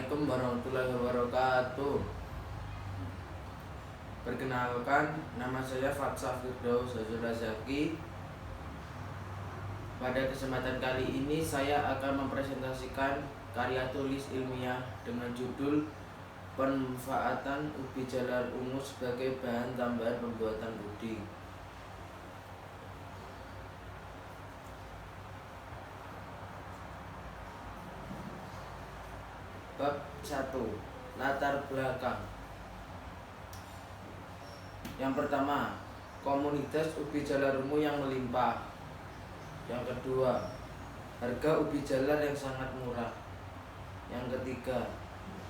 Assalamualaikum warahmatullahi wabarakatuh. Perkenalkan, nama saya Fatsah Firdaus Zaki. Pada kesempatan kali ini saya akan mempresentasikan karya tulis ilmiah dengan judul Pemanfaatan ubi jalar ungu sebagai bahan tambahan pembuatan puding. Bab 1. Latar belakang. Yang pertama, komunitas ubi jalar ungu yang melimpah. Yang kedua, harga ubi jalar yang sangat murah. Yang ketiga,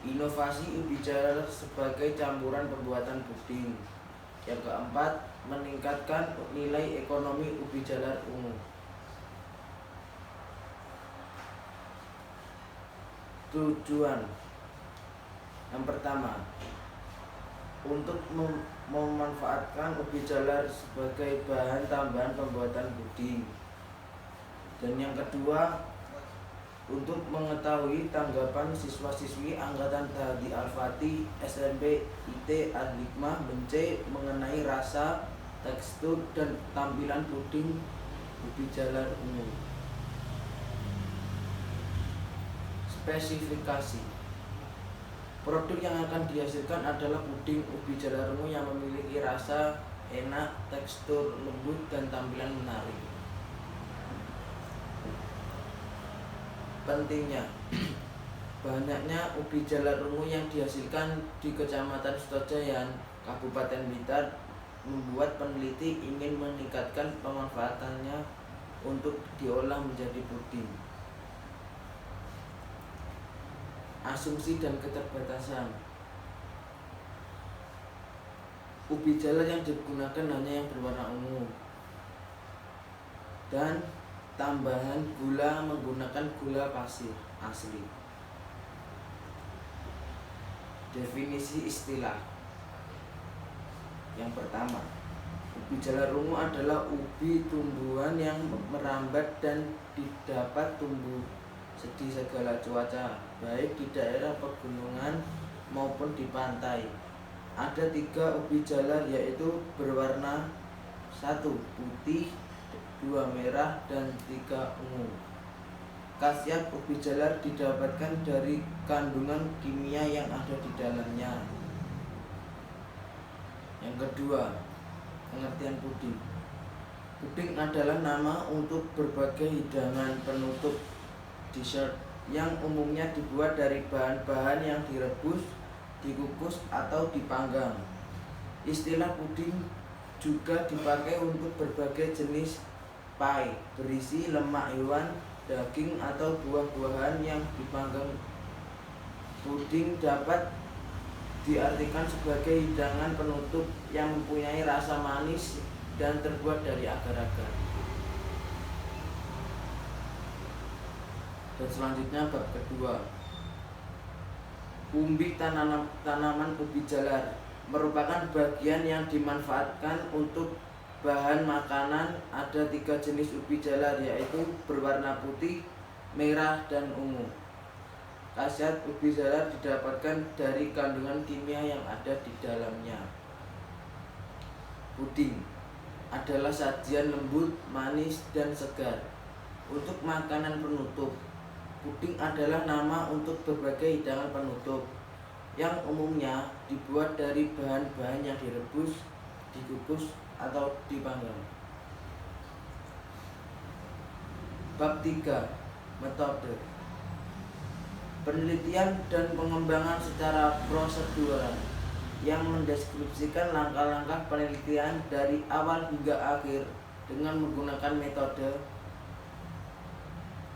inovasi ubi jalar sebagai campuran pembuatan puding. Yang keempat, meningkatkan nilai ekonomi ubi jalar ungu. Tujuan. Yang pertama, untuk memanfaatkan ubi jalar sebagai bahan tambahan pembuatan puding. Dan yang kedua, untuk mengetahui tanggapan siswa-siswi Angkatan Dahdi Al-Fatih SMP IT Al-Hikmah Bence mengenai rasa, tekstur, dan tampilan puding ubi jalar ungu. Spesifikasi. Produk yang akan dihasilkan adalah puding ubi jalar ungu yang memiliki rasa enak, tekstur lembut, dan tampilan menarik. Pentingnya, banyaknya ubi jalar ungu yang dihasilkan di Kecamatan Sutojayan, Kabupaten Blitar, membuat peneliti ingin meningkatkan pemanfaatannya untuk diolah menjadi puding. Asumsi dan keterbatasan. Ubi jalar yang digunakan hanya yang berwarna ungu, dan tambahan gula menggunakan gula pasir asli. Definisi istilah. Yang pertama, ubi jalar ungu adalah ubi tumbuhan yang merambat dan didapat tumbuh di segala cuaca, baik di daerah pegunungan maupun di pantai. Ada 3 ubi jalar, yaitu berwarna 1 putih, 2 merah, dan 3 ungu. Khasiat ubi jalar didapatkan dari kandungan kimia yang ada di dalamnya. Yang kedua, pengertian puding. Puding adalah nama untuk berbagai hidangan penutup dessert yang umumnya dibuat dari bahan-bahan yang direbus, dikukus, atau dipanggang. Istilah puding juga dipakai untuk berbagai jenis pie berisi lemak hewan, daging, atau buah-buahan yang dipanggang. Puding dapat diartikan sebagai hidangan penutup yang mempunyai rasa manis dan terbuat dari agar-agar. Dan selanjutnya bab kedua. Umbi tanaman ubi jalar merupakan bagian yang dimanfaatkan untuk bahan makanan. Ada 3 jenis ubi jalar, yaitu berwarna putih, merah, dan ungu. Khasiat ubi jalar didapatkan dari kandungan kimia yang ada di dalamnya. Puding adalah sajian lembut, manis, dan segar. Untuk makanan penutup, puding adalah nama untuk berbagai hidangan penutup yang umumnya dibuat dari bahan-bahan yang direbus, dikukus, atau dipanggang. Bab 3. Metode. Penelitian dan pengembangan secara prosedural yang mendeskripsikan langkah-langkah penelitian dari awal hingga akhir dengan menggunakan metode.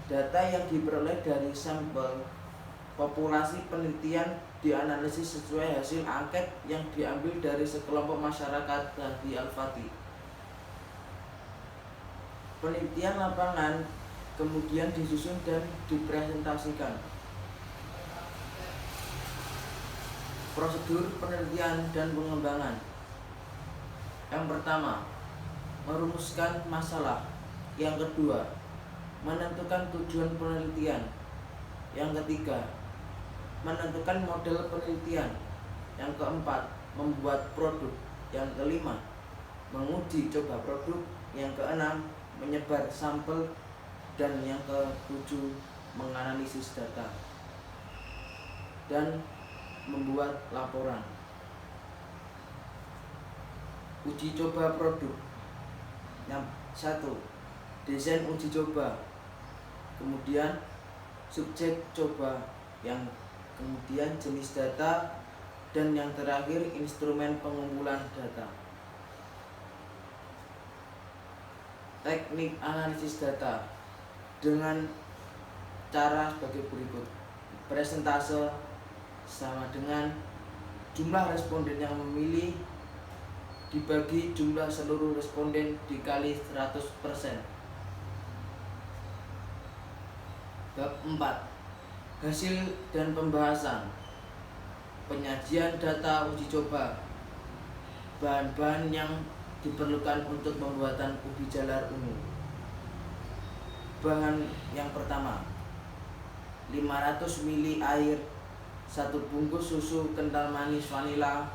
Data yang diperoleh dari sampel populasi penelitian dianalisis sesuai hasil angket yang diambil dari sekelompok masyarakat Dahdi Al-Fatih. Penelitian lapangan kemudian disusun dan dipresentasikan. Prosedur penelitian dan pengembangan. Yang pertama, merumuskan masalah. Yang kedua, menentukan tujuan penelitian. Yang ketiga, menentukan model penelitian. Yang keempat, membuat produk. Yang kelima, menguji coba produk. Yang keenam, menyebar sampel. Dan yang ketujuh, menganalisis data dan membuat laporan. Uji coba produk. Yang satu, desain uji coba, kemudian subjek coba, yang kemudian jenis data, dan yang terakhir instrumen pengumpulan data. Teknik analisis data dengan cara sebagai berikut. Persentase sama dengan jumlah responden yang memilih dibagi jumlah seluruh responden dikali 100%. Bab 4. Hasil dan pembahasan. Penyajian data uji coba. Bahan-bahan yang diperlukan untuk pembuatan ubi jalar ungu. Bahan yang pertama, 500 ml air, 1 bungkus susu kental manis vanila,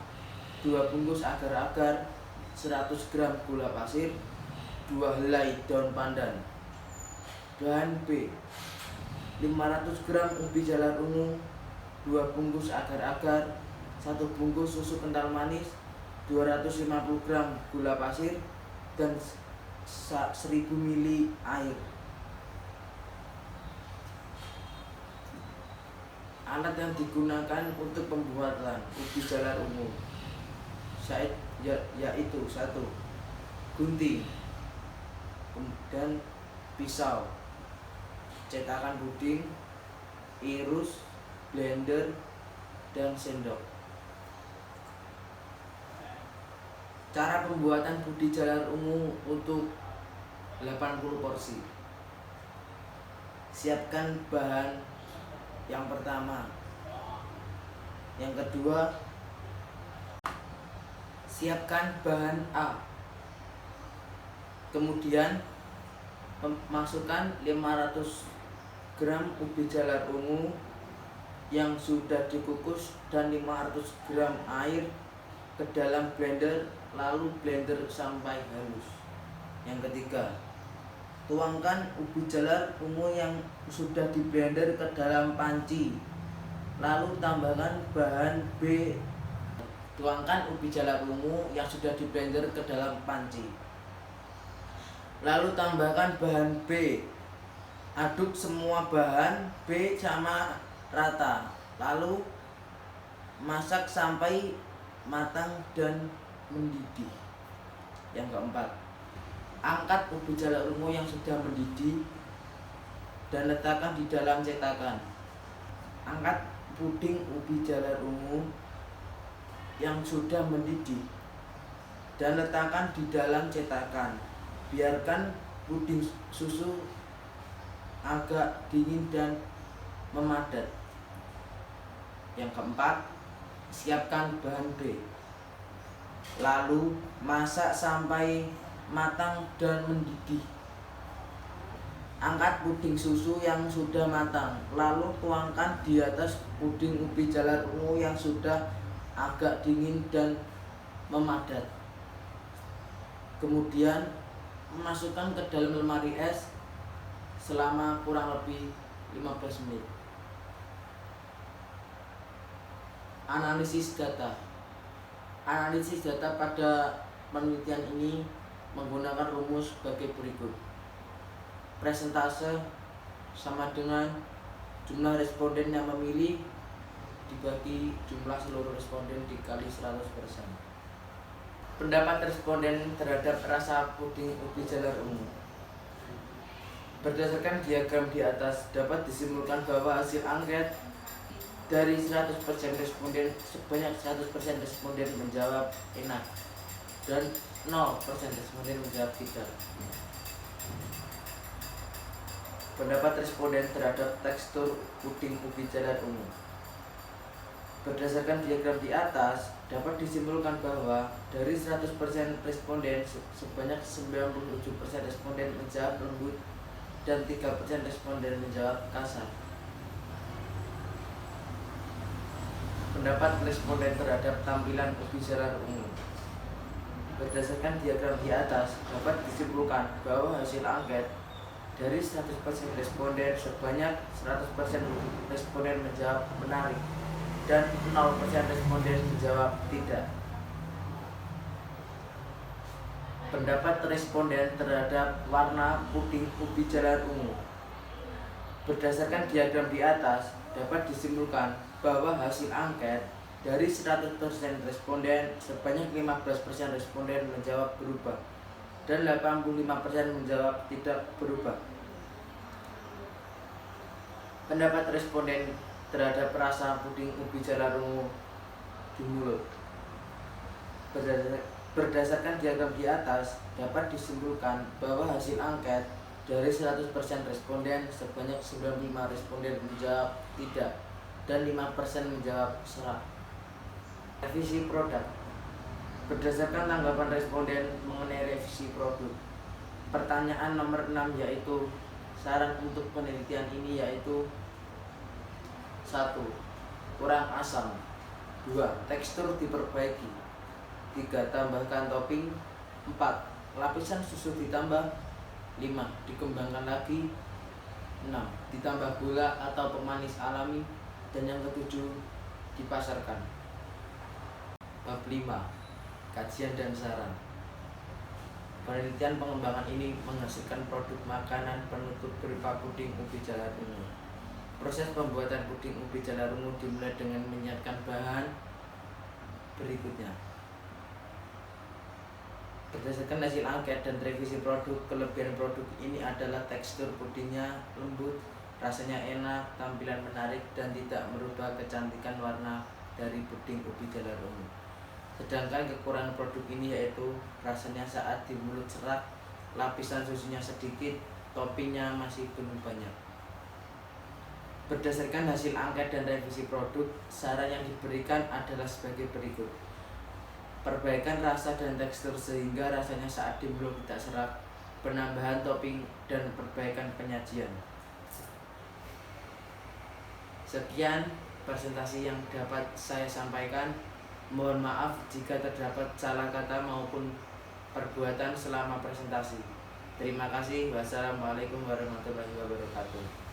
2 bungkus agar-agar, 100 gram gula pasir, 2 helai daun pandan. Bahan B, 500 gram ubi jalar ungu, 2 bungkus agar-agar, 1 bungkus susu kental manis, 250 gram gula pasir, dan 1000 ml air. Alat yang digunakan untuk pembuatan ubi jalar ungu yaitu 1. Gunting, kemudian pisau, cetakan puding, irus, blender, dan sendok. Cara pembuatan ubi jalar ungu untuk 80 porsi. Siapkan bahan yang pertama. Yang kedua, siapkan bahan A. Kemudian masukkan 500 gram ubi jalar ungu yang sudah dikukus dan 500 gram air ke dalam blender, lalu blender sampai halus. Yang ketiga, tuangkan ubi jalar ungu yang sudah di blender ke dalam panci, lalu tambahkan bahan B. Tuangkan ubi jalar ungu yang sudah di blender ke dalam panci, lalu tambahkan bahan B. Aduk semua bahan B sama rata, lalu masak sampai matang dan mendidih. Yang keempat, angkat ubi jalar ungu yang sudah mendidih dan letakkan di dalam cetakan. Angkat puding ubi jalar ungu yang sudah mendidih dan letakkan di dalam cetakan. Biarkan puding susu agak dingin dan memadat. Yang keempat, siapkan bahan B. Lalu masak sampai matang dan mendidih. Angkat puding susu yang sudah matang, lalu tuangkan di atas puding ubi jalar ungu yang sudah agak dingin dan memadat. Kemudian masukkan ke dalam lemari es selama kurang lebih 15 menit. Analisis data. Analisis data pada penelitian ini menggunakan rumus sebagai berikut. Persentase sama dengan jumlah responden yang memilih dibagi jumlah seluruh responden dikali 100%. Pendapat responden terhadap rasa puding ubi jalar ungu. Berdasarkan diagram di atas, dapat disimpulkan bahwa hasil angket dari 100% responden, sebanyak 100% responden menjawab enak dan 0% responden menjawab tidak. Pendapat responden terhadap tekstur puding ubi jalar ungu. Berdasarkan diagram di atas, dapat disimpulkan bahwa dari 100% responden, sebanyak 97% responden menjawab lembut dan 3% responden menjawab kasar. Pendapat responden terhadap tampilan ubi secara umum. Berdasarkan diagram di atas, dapat disimpulkan bahwa hasil angket dari 100% responden sebanyak 100% responden menjawab menarik dan 0% responden menjawab tidak. Pendapat responden terhadap warna putih ubi jalar ungu. Berdasarkan diagram di atas, dapat disimpulkan bahwa hasil angket dari 100% responden sebanyak 15% responden menjawab berubah dan 85% menjawab tidak berubah. Pendapat responden terhadap rasa puding ubi jalar ungu di mulut. Berdasarkan diagram di atas, dapat disimpulkan bahwa hasil angket dari 100% responden sebanyak 95 responden menjawab tidak dan 5% menjawab serah. Revisi produk. Berdasarkan tanggapan responden mengenai revisi produk, pertanyaan nomor 6 yaitu saran untuk penelitian ini yaitu 1. Kurang asam. 2. Tekstur diperbaiki. 3. Tambahkan topping. 4. Lapisan susu ditambah. 5. Dikembangkan lagi. 6. Ditambah gula atau pemanis alami. Dan yang ketujuh, dipasarkan. Bab 5. Kajian dan saran. Penelitian pengembangan ini menghasilkan produk makanan penutup berupa puding ubi jalar ungu. Proses pembuatan puding ubi jalar ungu dimulai dengan menyiapkan bahan berikutnya. Berdasarkan hasil angket dan revisi produk, kelebihan produk ini adalah tekstur pudingnya lembut, rasanya enak, tampilan menarik, dan tidak merubah kecantikan warna dari puding ubi jalar ungu. Sedangkan kekurangan produk ini yaitu rasanya saat di mulut serak, lapisan susunya sedikit, toppingnya masih belum banyak. Berdasarkan hasil angket dan revisi produk, saran yang diberikan adalah sebagai berikut. Perbaikan rasa dan tekstur sehingga rasanya saat di mulut tidak serak, penambahan topping, dan perbaikan penyajian. Sekian presentasi yang dapat saya sampaikan. Mohon maaf jika terdapat salah kata maupun perbuatan selama presentasi. Terima kasih. Wassalamualaikum warahmatullahi wabarakatuh.